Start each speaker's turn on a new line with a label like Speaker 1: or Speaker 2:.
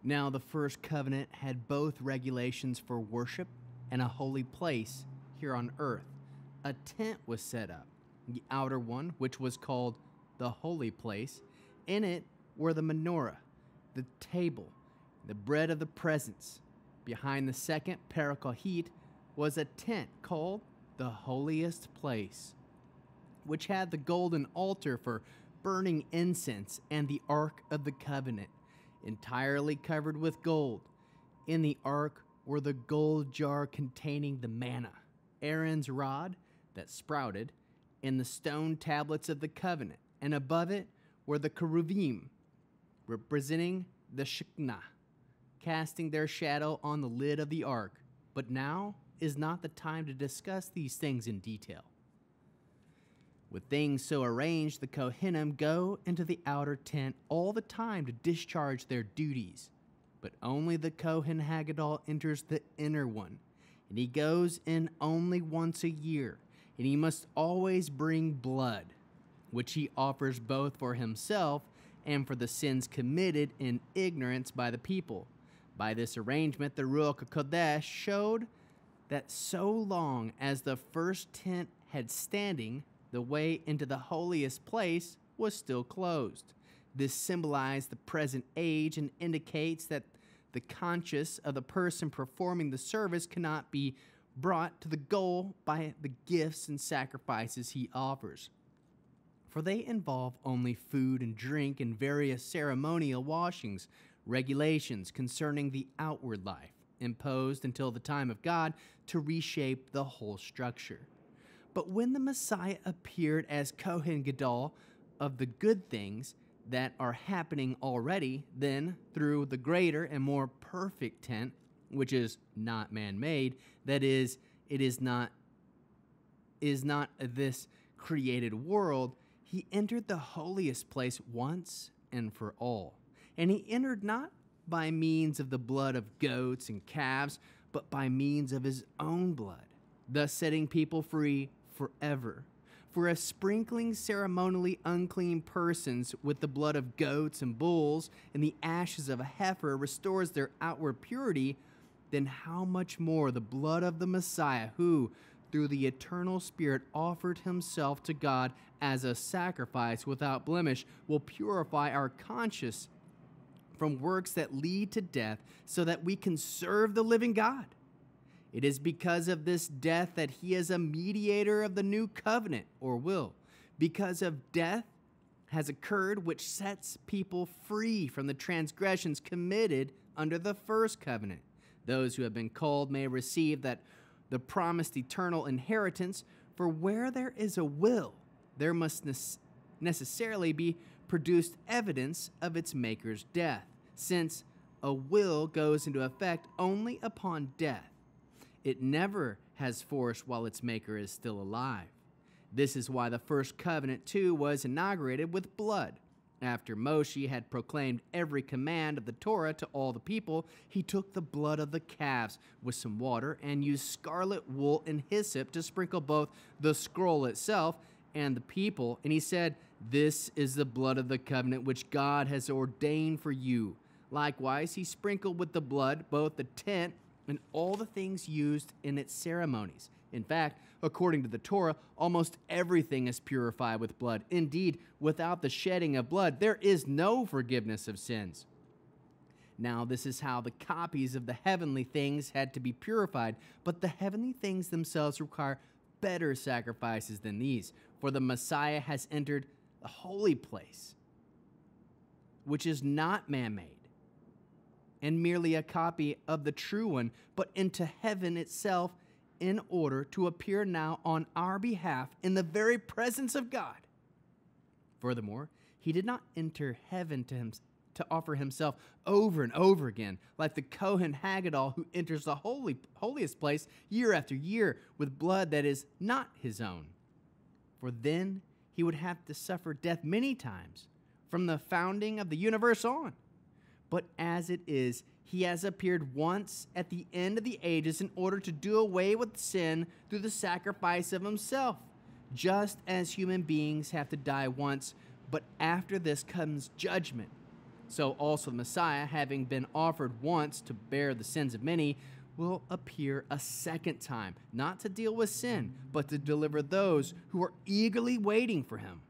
Speaker 1: Now, the first covenant had both regulations for worship and a holy place here on earth. A tent was set up, the outer one, which was called the holy place. In it were the menorah, the table, the bread of the presence. Behind the second paraclete was a tent called the holiest place, which had the golden altar for burning incense and the ark of the covenant, entirely covered with gold. In the ark were the gold jar containing the manna, Aaron's rod that sprouted, and the stone tablets of the covenant, and above it were the cherubim, representing the Shekinah, casting their shadow on the lid of the ark. But now is not the time to discuss these things in detail. With things so arranged, the Kohanim go into the outer tent all the time to discharge their duties. But only the Kohen Haggadol enters the inner one, and he goes in only once a year, and he must always bring blood, which he offers both for himself and for the sins committed in ignorance by the people. By this arrangement, the Ruach HaKodesh showed that so long as the first tent had standing, the way into the holiest place was still closed. This symbolized the present age and indicates that the conscience of the person performing the service cannot be brought to the goal by the gifts and sacrifices he offers, for they involve only food and drink and various ceremonial washings, regulations concerning the outward life, imposed until the time of God to reshape the whole structure. But when the Messiah appeared as Kohen Gadol of the good things that are happening already, then through the greater and more perfect tent, which is not man-made, that is, it is not this created world, he entered the holiest place once and for all. And he entered not by means of the blood of goats and calves, but by means of his own blood, thus setting people free forever. For if sprinkling ceremonially unclean persons with the blood of goats and bulls and the ashes of a heifer restores their outward purity, then how much more the blood of the Messiah, who, through the eternal Spirit, offered himself to God as a sacrifice without blemish, will purify our conscience from works that lead to death, so that we can serve the living God. It is because of this death that he is a mediator of the new covenant, or will. Because of death has occurred which sets people free from the transgressions committed under the first covenant. Those who have been called may receive that the promised eternal inheritance, for where there is a will, there must necessarily be produced evidence of its maker's death, since a will goes into effect only upon death. It never has force while its maker is still alive. This is why the first covenant, too, was inaugurated with blood. After Moshe had proclaimed every command of the Torah to all the people, he took the blood of the calves with some water and used scarlet wool and hyssop to sprinkle both the scroll itself and the people. And he said, "This is the blood of the covenant which God has ordained for you." Likewise, he sprinkled with the blood both the tent and all the things used in its ceremonies. In fact, according to the Torah, almost everything is purified with blood. Indeed, without the shedding of blood, there is no forgiveness of sins. Now, this is how the copies of the heavenly things had to be purified, but the heavenly things themselves require better sacrifices than these, for the Messiah has entered the holy place, which is not man-made and merely a copy of the true one, but into heaven itself, in order to appear now on our behalf in the very presence of God. Furthermore, he did not enter heaven to offer himself over and over again, like the Kohen Haggadol who enters the holiest place year after year with blood that is not his own. For then he would have to suffer death many times, from the founding of the universe on. But as it is, he has appeared once at the end of the ages in order to do away with sin through the sacrifice of himself, just as human beings have to die once, but after this comes judgment. So also the Messiah, having been offered once to bear the sins of many, will appear a second time, not to deal with sin, but to deliver those who are eagerly waiting for him.